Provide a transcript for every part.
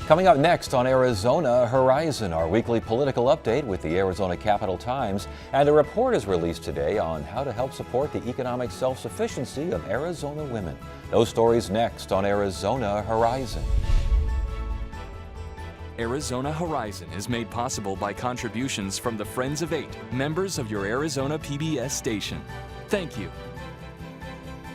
Coming up next on Arizona Horizon, our weekly political update with the Arizona Capital Times, and a report is released today on how to help support the economic self-sufficiency of Arizona women. Those stories next on Arizona Horizon. Arizona Horizon is made possible by contributions from the Friends of Eight, members of your Arizona PBS station. Thank you.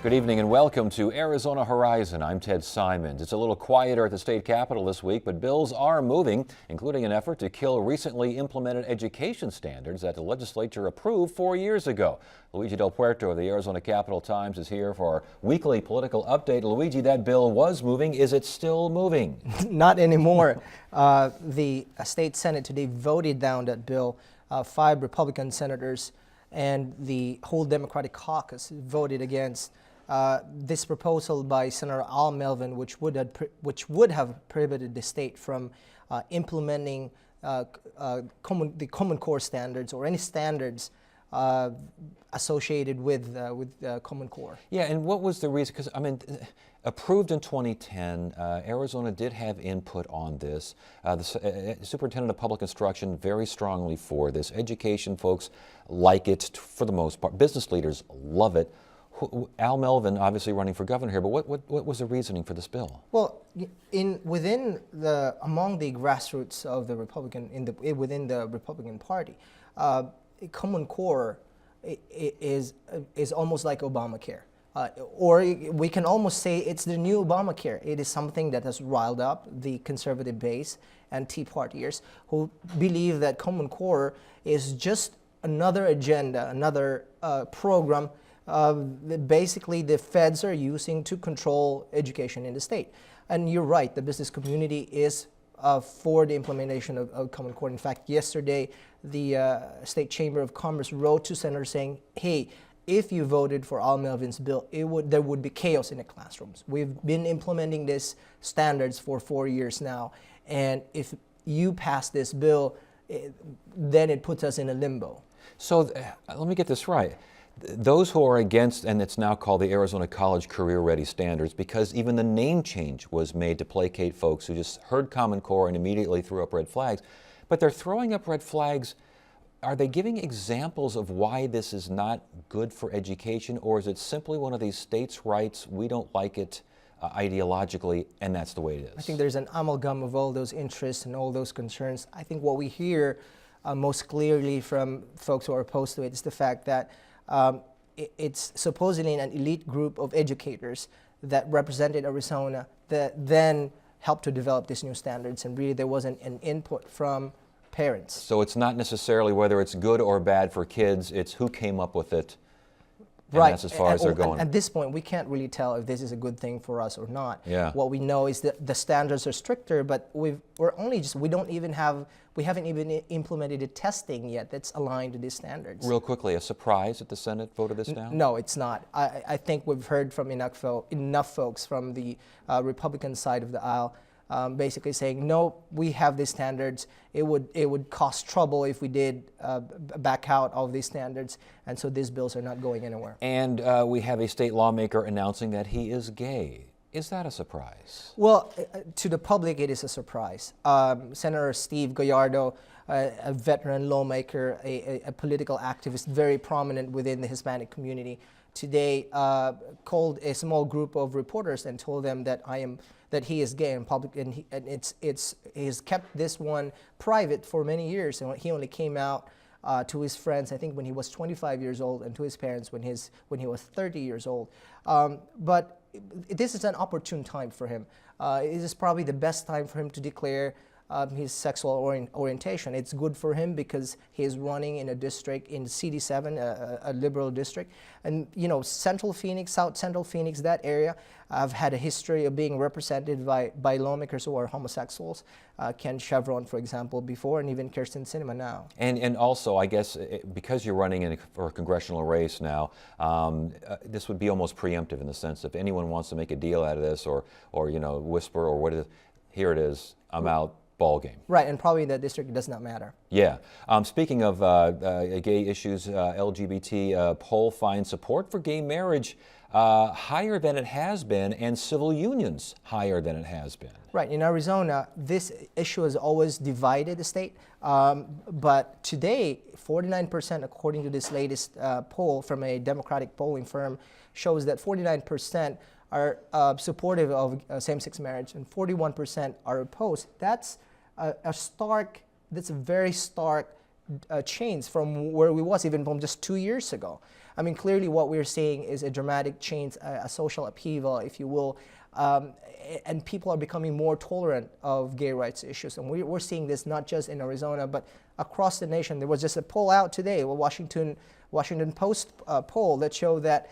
Good evening and welcome to Arizona Horizon. I'm Ted Simons. It's a little quieter at the state capitol this week, but bills are moving, including an effort to kill recently implemented education standards that the legislature approved 4 years ago. Luigi Del Puerto of the Arizona Capital Times is here for our weekly political update. Luigi, that bill was moving. Is it still moving? Not anymore. The state Senate today voted down that bill. 5 Republican senators and the whole Democratic caucus voted against this proposal by Senator Al Melvin, which would have prohibited the state from implementing the Common Core standards or any standards associated with Common Core. Yeah, and what was the reason? Because, I mean, approved in 2010, Arizona did have input on this. The Superintendent of Public Instruction very strongly for this. Education folks like it for the most part. Business leaders love it. Al Melvin, obviously running for governor here, but what was the reasoning for this bill? Well, among the grassroots of the within the Republican Party, Common Core is almost like Obamacare. Or we can almost say it's the new Obamacare. It is something that has riled up the conservative base and Tea Partiers who believe that Common Core is just another agenda, another program that basically the feds are using to control education in the state. And you're right, the business community is for the implementation of Common Core. In fact, yesterday, the State Chamber of Commerce wrote to senators saying, hey, if you voted for Al Melvin's bill, there would be chaos in the classrooms. We've been implementing these standards for 4 years now, and if you pass this bill, then it puts us in a limbo. So let me get this right. Those who are against, and it's now called the Arizona College Career Ready Standards, because even the name change was made to placate folks who just heard Common Core and immediately threw up red flags. But they're throwing up red flags. Are they giving examples of why this is not good for education, or is it simply one of these states' rights, we don't like it ideologically, and that's the way it is? I think there's an amalgam of all those interests and all those concerns. I think what we hear most clearly from folks who are opposed to it is the fact that it's supposedly an elite group of educators that represented Arizona that then helped to develop these new standards, and really there wasn't an input from parents. So it's not necessarily whether it's good or bad for kids, it's who came up with it, and right. That's as far as they're going. At this point, we can't really tell if this is a good thing for us or not. Yeah. What we know is that the standards are stricter, but we haven't even implemented the testing yet that's aligned to these standards. Real quickly, a surprise that the Senate voted this down? No, it's not. I think we've heard from enough folks from the Republican side of the aisle basically saying, no, we have these standards. It would cause trouble if we did back out of these standards, and so these bills are not going anywhere. And we have a state lawmaker announcing that he is gay. Is that a surprise? Well, to the public, it is a surprise. Senator Steve Gallardo, a veteran lawmaker, a political activist, very prominent within the Hispanic community, today called a small group of reporters and told them that he is gay in public, and he has kept this one private for many years, and he only came out to his friends, I think, when he was 25 years old, and to his parents when he was 30 years old. But this is an opportune time for him. It is probably the best time for him to declare his sexual orientation. It's good for him because he is running in a district in CD7, a liberal district. And Central Phoenix, South Central Phoenix, that area, have had a history of being represented by lawmakers who are homosexuals. Ken Chevron, for example, before, and even Kyrsten Sinema now. And also, I guess, because you're running for a congressional race now, this would be almost preemptive in the sense if anyone wants to make a deal out of this or whisper or what is, here it is, I'm out. ball game. Right, and probably in that district it does not matter. Yeah. Speaking of gay issues, LGBT poll finds support for gay marriage higher than it has been, and civil unions higher than it has been. Right, in Arizona, this issue has always divided the state, but today, 49%, according to this latest poll from a Democratic polling firm, shows that 49% are supportive of same-sex marriage and 41% are opposed. That's that's a very stark change from where we was even from just 2 years ago. I mean, clearly what we're seeing is a dramatic change, a social upheaval, if you will, and people are becoming more tolerant of gay rights issues. And we're seeing this not just in Arizona, but across the nation. There was just a poll out today, a Washington Post poll that showed that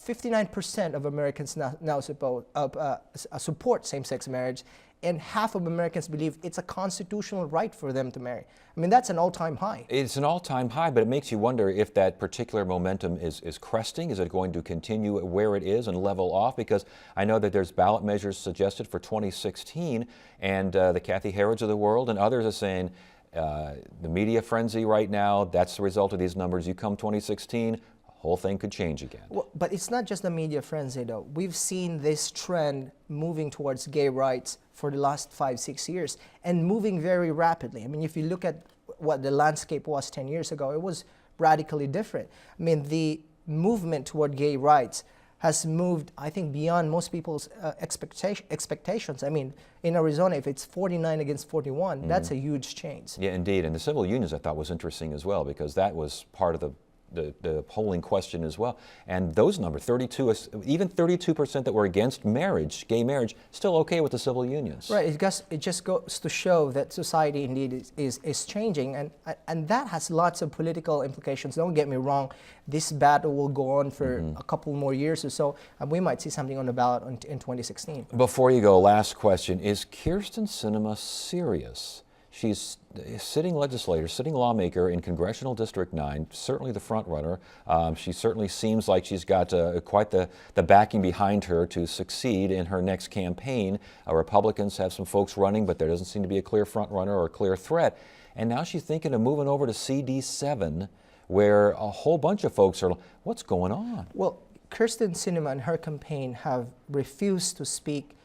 59% of Americans now support same-sex marriage, and half of Americans believe it's a constitutional right for them to marry. I mean, that's an all-time high. It's an all-time high, but it makes you wonder if that particular momentum is cresting. Is it going to continue where it is and level off? Because I know that there's ballot measures suggested for 2016, and the Kathy Herods of the world and others are saying the media frenzy right now, that's the result of these numbers. You come 2016, whole thing could change again. Well, but it's not just the media frenzy, though. We've seen this trend moving towards gay rights for the last 5-6 years, and moving very rapidly. I mean, if you look at what the landscape was 10 years ago, it was radically different. I mean, the movement toward gay rights has moved, I think, beyond most people's expectations. I mean, in Arizona, if it's 49 against 41, that's a huge change. Yeah, indeed. And the civil unions I thought was interesting as well, because that was part of the polling question as well. And those numbers, even 32% that were against marriage, gay marriage, still okay with the civil unions. Right, it just goes to show that society indeed is changing, and that has lots of political implications. Don't get me wrong, this battle will go on for a couple more years or so, and we might see something on the ballot in 2016. Before you go, last question. Is Kyrsten Sinema serious? She's a sitting legislator, sitting lawmaker in Congressional District 9, certainly the front runner. She certainly seems like she's got quite the backing behind her to succeed in her next campaign. Republicans have some folks running, but there doesn't seem to be a clear front runner or a clear threat. And now she's thinking of moving over to CD7, where a whole bunch of folks are, what's going on? Well, Kyrsten Sinema and her campaign have refused to speak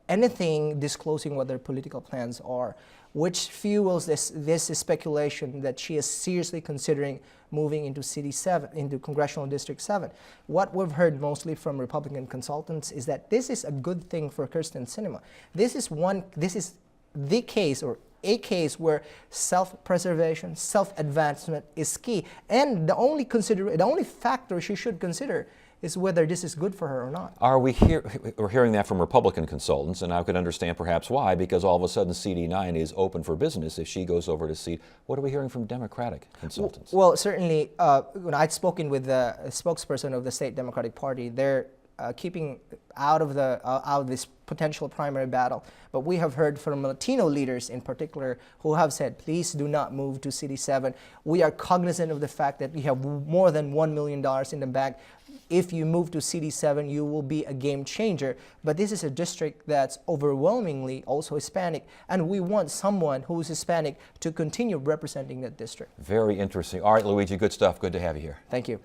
anything disclosing what their political plans are, which fuels this speculation that she is seriously considering moving into CD7, into Congressional District 7. What we've heard mostly from Republican consultants is that this is a good thing for Kyrsten Sinema. This is the case, or a case, where self-preservation, self-advancement is key, and the only factor she should consider is whether this is good for her or not. We're hearing that from Republican consultants, and I could understand perhaps why, because all of a sudden CD9 is open for business if she goes over to CD. What are we hearing from Democratic consultants? Well, certainly, when I'd spoken with the spokesperson of the state Democratic Party, they're keeping out of this potential primary battle. But we have heard from Latino leaders in particular who have said, please do not move to CD7. We are cognizant of the fact that we have more than $1 million in the bank. If you move to CD7, you will be a game changer. But this is a district that's overwhelmingly also Hispanic, and we want someone who is Hispanic to continue representing that district. Very interesting. All right, Luigi, good stuff. Good to have you here. Thank you.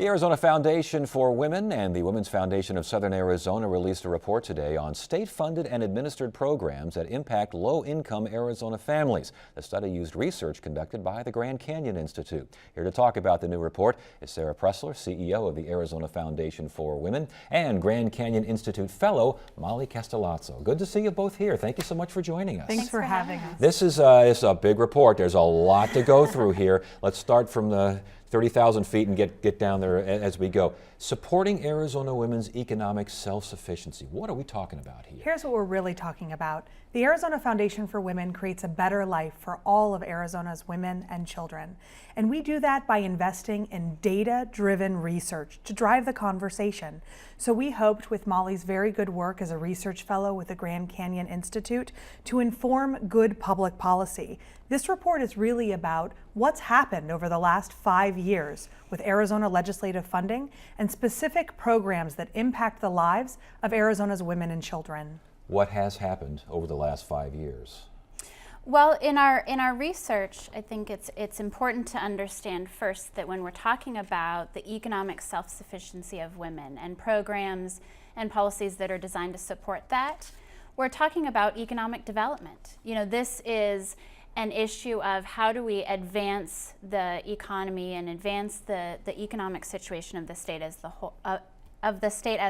The Arizona Foundation for Women and the Women's Foundation of Southern Arizona released a report today on state-funded and administered programs that impact low-income Arizona families. The study used research conducted by the Grand Canyon Institute. Here to talk about the new report is Sarah Pressler, CEO of the Arizona Foundation for Women, and Grand Canyon Institute Fellow Molly Castellazzo. Good to see you both here. Thank you so much for joining us. Thanks for having us. This is a big report. There's a lot to go through here. Let's start from the 30,000 feet and get down there as we go. Supporting Arizona women's economic self-sufficiency. What are we talking about here? Here's what we're really talking about. The Arizona Foundation for Women creates a better life for all of Arizona's women and children. And we do that by investing in data-driven research to drive the conversation. So we hoped, with Molly's very good work as a research fellow with the Grand Canyon Institute, to inform good public policy. This report is really about what's happened over the last 5 years with Arizona legislative funding and specific programs that impact the lives of Arizona's women and children. What has happened over the last 5 years? Well, in our research, I think it's important to understand first that when we're talking about the economic self-sufficiency of women and programs and policies that are designed to support that, we're talking about economic development. You know, this is an issue of how do we advance the economy and advance the economic situation of the state as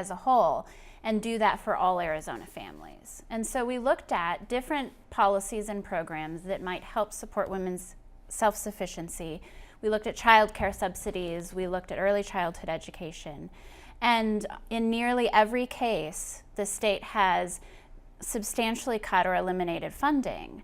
a whole, and do that for all Arizona families. And so we looked at different policies and programs that might help support women's self-sufficiency. We looked at child care subsidies, we looked at early childhood education, and in nearly every case, the state has substantially cut or eliminated funding.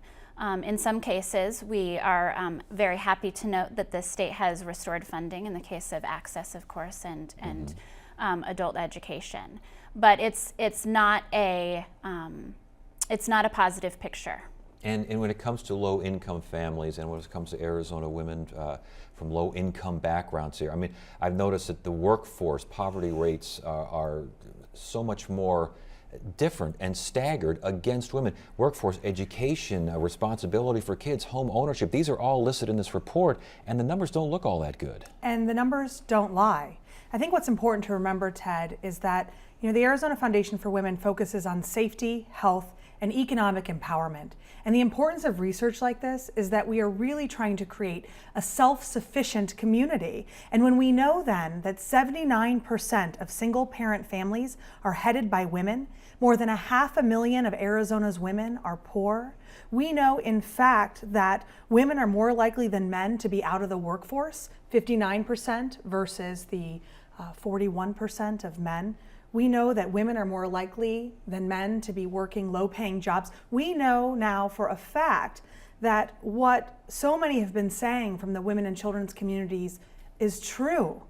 In some cases, we are very happy to note that the state has restored funding in the case of access, of course, and adult education. But it's not a positive picture. And when it comes to low-income families and when it comes to Arizona women from low-income backgrounds here, I mean, I've noticed that the workforce poverty rates are so much more different and staggered against women. Workforce, education, responsibility for kids, home ownership, these are all listed in this report, and the numbers don't look all that good. And the numbers don't lie. I think what's important to remember, Ted, is that the Arizona Foundation for Women focuses on safety, health, and economic empowerment. And the importance of research like this is that we are really trying to create a self-sufficient community. And when we know then that 79% of single-parent families are headed by women, more than 500,000 of Arizona's women are poor, we know, in fact, that women are more likely than men to be out of the workforce, 59% versus the 41% of men. We know that women are more likely than men to be working low-paying jobs. We know now for a fact that what so many have been saying from the women and children's communities is true.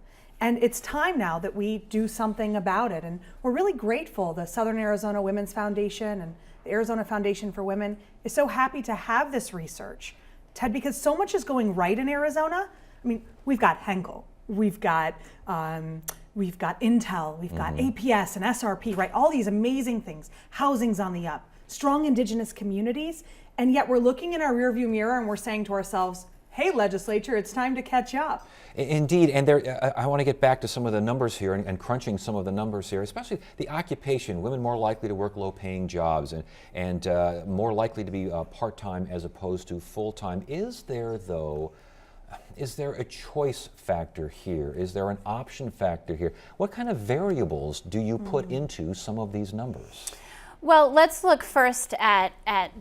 And it's time now that we do something about it. And we're really grateful. The Southern Arizona Women's Foundation and the Arizona Foundation for Women is so happy to have this research, Ted, because so much is going right in Arizona. I mean, we've got Henkel, we've got Intel, we've got APS and SRP, right? All these amazing things. Housing's on the up, strong indigenous communities, and yet we're looking in our rearview mirror and we're saying to ourselves, hey, legislature, it's time to catch up. Indeed, and I want to get back to some of the numbers here and crunching some of the numbers here, especially the occupation, women more likely to work low-paying jobs and more likely to be part-time as opposed to full-time. Is there a choice factor here? Is there an option factor here? What kind of variables do you put into some of these numbers? Well, let's look first at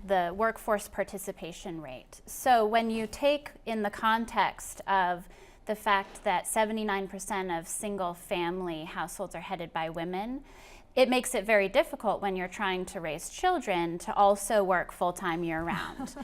the workforce participation rate. So when you take in the context of the fact that 79% of single-family households are headed by women, it makes it very difficult when you're trying to raise children to also work full-time year-round.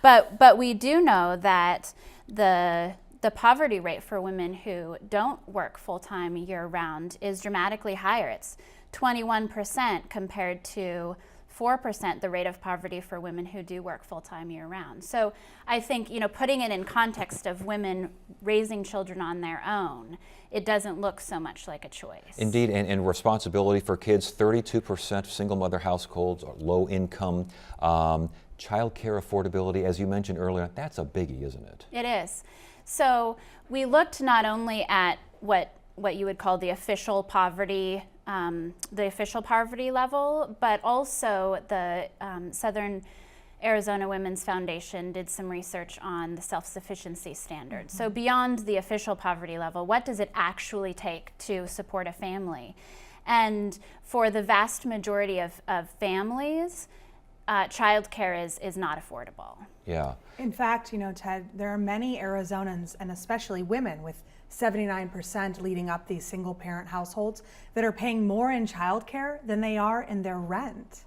But we do know that the poverty rate for women who don't work full-time year-round is dramatically higher. It's 21% compared to 4% the rate of poverty for women who do work full-time year-round. So I think, putting it in context of women raising children on their own, it doesn't look so much like a choice. Indeed, and responsibility for kids, 32% of single mother households are low income. Child care affordability, as you mentioned earlier, that's a biggie, isn't it? It is. So we looked not only at what what you would call the official poverty level, but also the Southern Arizona Women's Foundation did some research on the self-sufficiency standards. So beyond the official poverty level, what does it actually take to support a family? And for the vast majority of families, childcare is not affordable. Yeah. In fact, you know, Ted, there are many Arizonans, and especially women, with 79% leading up these single-parent households, that are paying more in childcare than they are in their rent.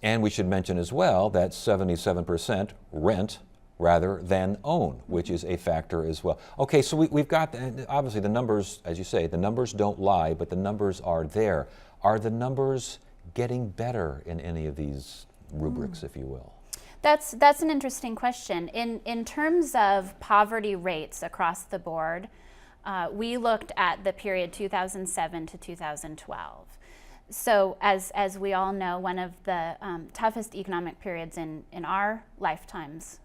And we should mention as well that 77% rent rather than own, which is a factor as well. Okay, so we've got, obviously the numbers, as you say, the numbers don't lie, but the numbers are there. Are the numbers getting better in any of these rubrics, if you will? That's an interesting question. In terms of poverty rates across the board, we looked at the period 2007 to 2012. So as we all know, one of the toughest economic periods in our lifetimes,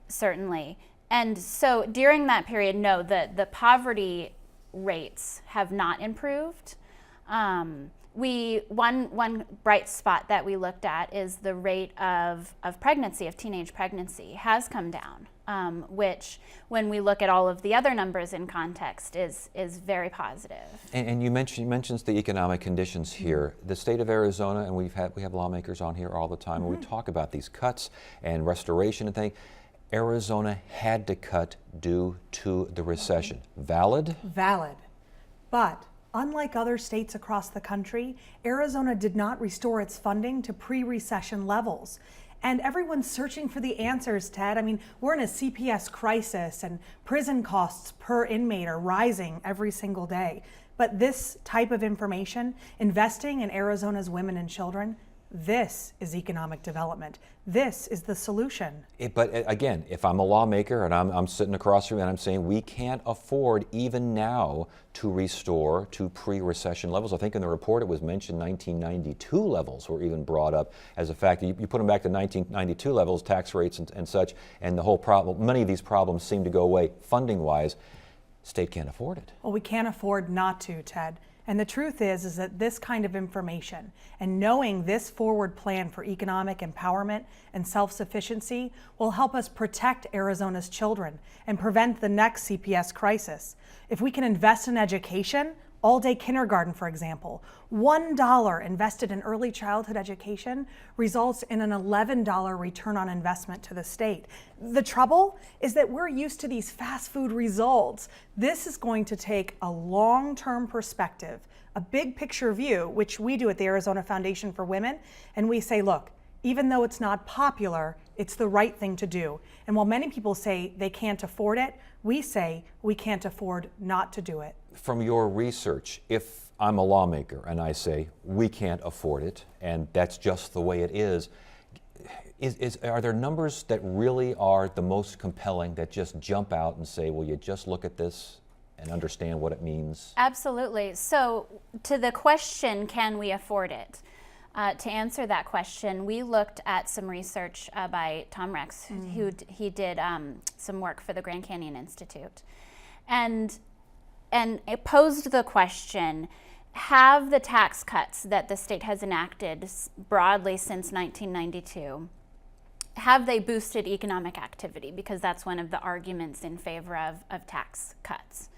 certainly. And so during that period, no, the poverty rates have not improved. One bright spot that we looked at is the rate of pregnancy, of teenage pregnancy, has come down, which, when we look at all of the other numbers in context, is very positive. And you mentions the economic conditions here. The state of Arizona, and we have lawmakers on here all the time, and we talk about these cuts and restoration and things. Arizona had to cut due to the recession. Valid? Valid. But unlike other states across the country, Arizona did not restore its funding to pre-recession levels. And everyone's searching for the answers, Ted. I mean, we're in a CPS crisis, and prison costs per inmate are rising every single day. But this type of information, investing in Arizona's women and children, this is economic development. This is the solution. But again, if I'm a lawmaker and I'm sitting across from you and I'm saying we can't afford even now to restore to pre-recession levels. I think in the report it was mentioned 1992 levels were even brought up as a fact. You put them back to 1992 levels, tax rates and such, and the whole problem, many of these problems seem to go away funding-wise. State can't afford it. Well, we can't afford not to, Ted. And the truth is that this kind of information and knowing this forward plan for economic empowerment and self-sufficiency will help us protect Arizona's children and prevent the next CPS crisis. If we can invest in education, all-day kindergarten, for example, $1 invested in early childhood education results in an $11 return on investment to the state. The trouble is that we're used to these fast food results. This is going to take a long-term perspective, a big picture view, which we do at the Arizona Foundation for Women, and we say, look, even though it's not popular, it's the right thing to do. And while many people say they can't afford it, we say we can't afford not to do it. From your research, if I'm a lawmaker and I say we can't afford it and that's just the way it is, are there numbers that really are the most compelling that just jump out and say, well, you just look at this and understand what it means? Absolutely. So to the question, can we afford it? To answer that question, we looked at some research by Tom Rex, he did some work for the Grand Canyon Institute. And it posed the question, have the tax cuts that the state has enacted broadly since 1992, have they boosted economic activity? Because that's one of the arguments in favor of tax cuts.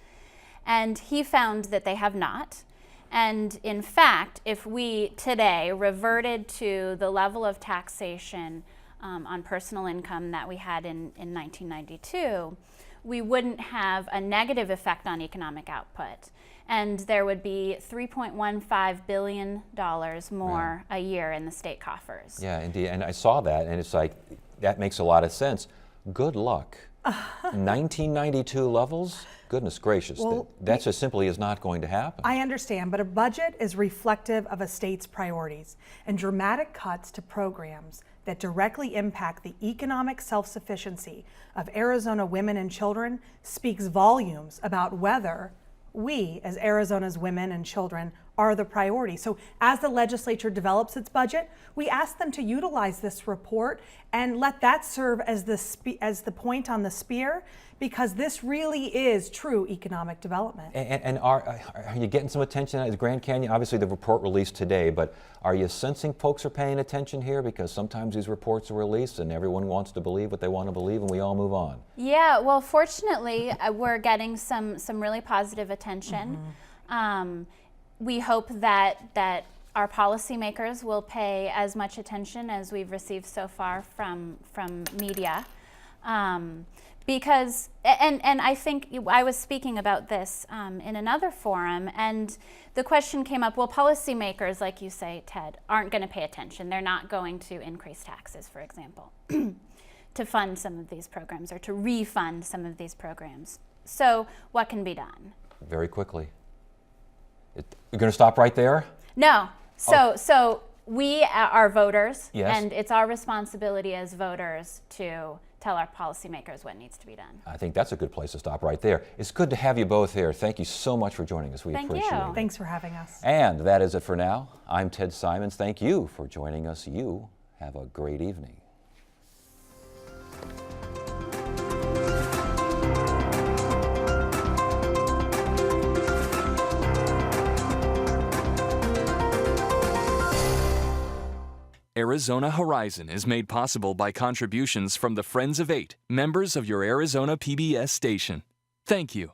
And he found that they have not. And in fact, if we today reverted to the level of taxation on personal income that we had in 1992, we wouldn't have a negative effect on economic output. And there would be $3.15 billion more a year in the state coffers. Yeah, indeed. And I saw that, and it's like, that makes a lot of sense. Good luck. 1992 levels? Goodness gracious. Well, that just simply is not going to happen. I understand, but a budget is reflective of a state's priorities, and dramatic cuts to programs that directly impact the economic self-sufficiency of Arizona women and children speaks volumes about whether we, as Arizona's women and children, are the priority. So as the legislature develops its budget, we ask them to utilize this report and let that serve as the point on the spear, because this really is true economic development. And are you getting some attention at Grand Canyon? Obviously, the report released today, but are you sensing folks are paying attention here? Because sometimes these reports are released and everyone wants to believe what they want to believe, and we all move on. Yeah, well, fortunately, we're getting some really positive attention. We hope that our policymakers will pay as much attention as we've received so far from media. Because, and I think I was speaking about this in another forum, and the question came up, well, policymakers, like you say, Ted, aren't going to pay attention. They're not going to increase taxes, for example, to fund some of these programs or to refund some of these programs. So what can be done? Very quickly. You're going to stop right there? No. So we are voters, Yes. and it's our responsibility as voters to tell our policymakers what needs to be done. I think that's a good place to stop right there. It's good to have you both here. Thank you so much for joining us. We Thank appreciate you. it. Thanks for having us. And that is it for now. I'm Ted Simons. Thank you for joining us. You have a great evening. Arizona Horizon is made possible by contributions from the Friends of Eight, members of your Arizona PBS station. Thank you.